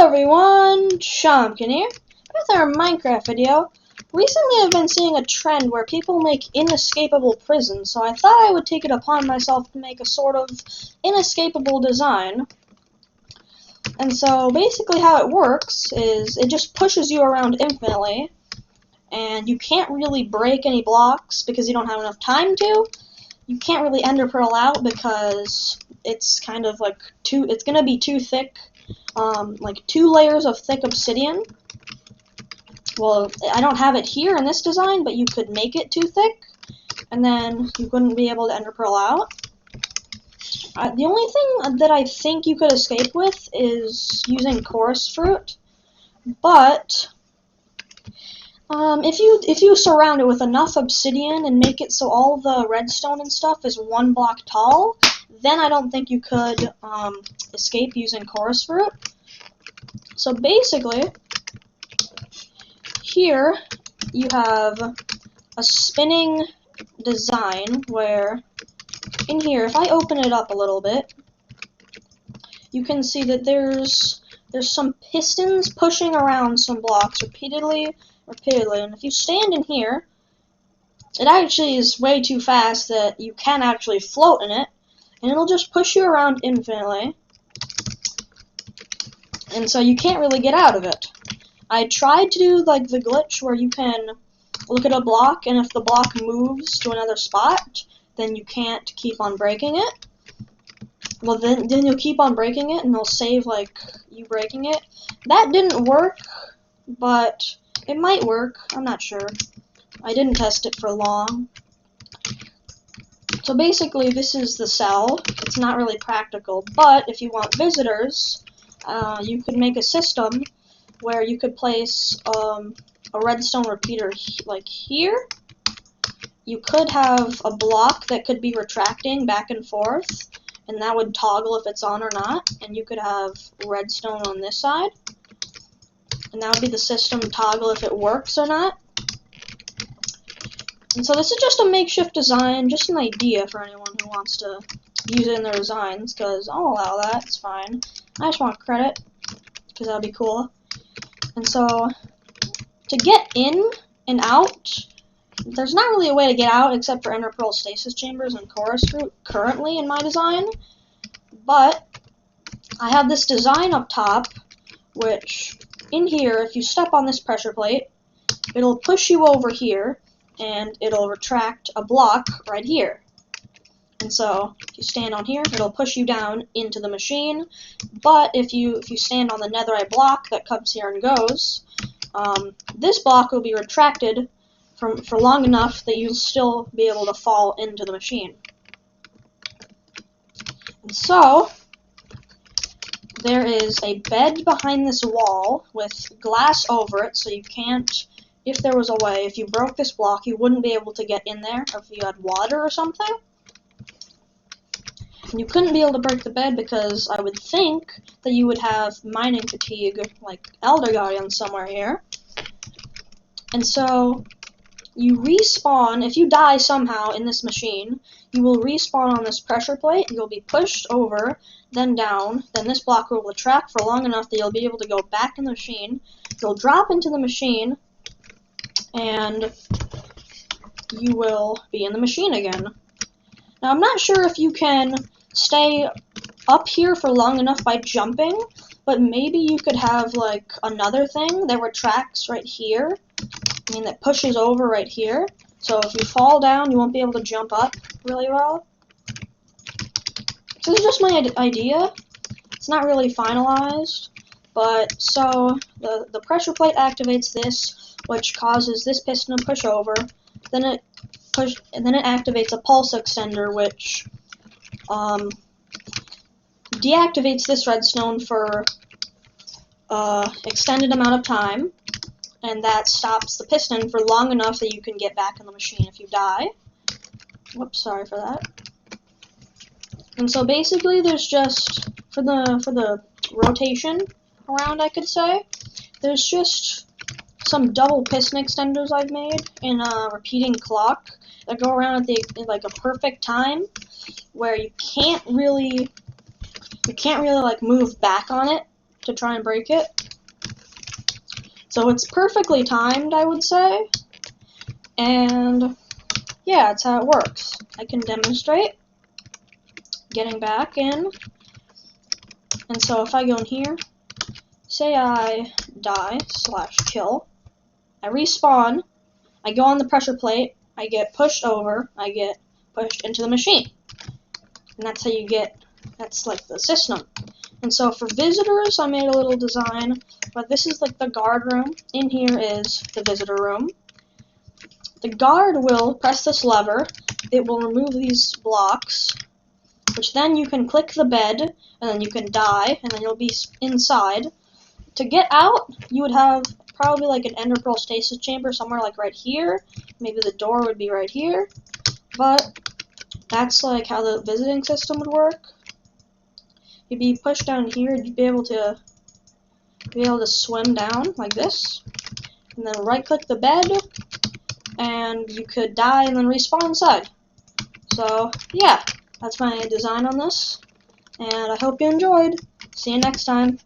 everyone, Chomkin here with our Minecraft video. Recently I've been seeing a trend where people make inescapable prisons, so I thought I would take it upon myself to make a sort of inescapable design. And so basically how it works is it just pushes you around infinitely, and you can't really break any blocks because you don't have enough time to. You can't really ender pearl out because it's kind of like it's gonna be too thick. Like 2 layers of thick obsidian. Well, I don't have it here in this design, but you could make it too thick, and then you wouldn't be able to ender pearl out. The only thing that I think you could escape with is using chorus fruit, but if you surround it with enough obsidian and make it so all the redstone and stuff is 1 block tall, then I don't think you could escape using chorus fruit. So basically, here you have a spinning design where in here, if I open it up a little bit, you can see that there's some pistons pushing around some blocks repeatedly, and if you stand in here, it actually is way too fast that you can actually float in it, and it'll just push you around infinitely, and so you can't really get out of it. I tried to do like the glitch where you can look at a block, and if the block moves to another spot, then you can't keep on breaking it. Well, then you'll keep on breaking it, and they'll save like you breaking it. That didn't work, but it might work. I'm not sure. I didn't test it for long. So basically, this is the cell. It's not really practical, but if you want visitors, you could make a system where you could place a redstone repeater like here. You could have a block that could be retracting back and forth, and that would toggle if it's on or not, and you could have redstone on this side, and that would be the system toggle if it works or not. And so this is just a makeshift design, just an idea for anyone who wants to use it in their designs, because I'll allow that, it's fine. I just want credit, because that would be cool. And so, to get in and out, there's not really a way to get out except for ender pearl stasis chambers and chorus fruit currently in my design. But I have this design up top, which in here, if you step on this pressure plate, it'll push you over here, and it'll retract a block right here. And so, if you stand on here, it'll push you down into the machine. But if you stand on the netherite block that comes here and goes, this block will be retracted for long enough that you'll still be able to fall into the machine. And so, there is a bed behind this wall with glass over it, so you can't, if there was a way, if you broke this block, you wouldn't be able to get in there, or if you had water or something. And you couldn't be able to break the bed because I would think that you would have mining fatigue, like Elder Guardian somewhere here. And so, you respawn, if you die somehow in this machine, you will respawn on this pressure plate, you'll be pushed over, then down, then this block will retract for long enough that you'll be able to go back in the machine, you'll drop into the machine, and you will be in the machine again. Now I'm not sure if you can stay up here for long enough by jumping, but maybe you could have like another thing that retracts right here, that pushes over right here, so if you fall down you won't be able to jump up really well. So this is just my idea, it's not really finalized, but so the pressure plate activates this, which causes this piston to push over, then it activates a pulse extender, which deactivates this redstone for extended amount of time, and that stops the piston for long enough that you can get back in the machine if you die. Whoops, sorry for that. And so basically there's just, for the rotation around, I could say, there's just some double piston extenders I've made in a repeating clock that go around at like a perfect time where you can't really like move back on it to try and break it. So it's perfectly timed, I would say. And yeah, that's how it works. I can demonstrate getting back in. And so if I go in here, say I die / kill, I respawn, I go on the pressure plate, I get pushed over, I get pushed into the machine. And that's how you get, that's like the system. And so for visitors, I made a little design, but this is like the guard room. In here is the visitor room. The guard will press this lever, it will remove these blocks, which then you can click the bed, and then you can die, and then you'll be inside. To get out, you would have probably like an ender pearl stasis chamber somewhere like right here. Maybe the door would be right here. But that's like how the visiting system would work. You'd be pushed down here, you'd be able to swim down like this. And then right click the bed, and you could die and then respawn inside. So yeah, that's my design on this. And I hope you enjoyed. See you next time.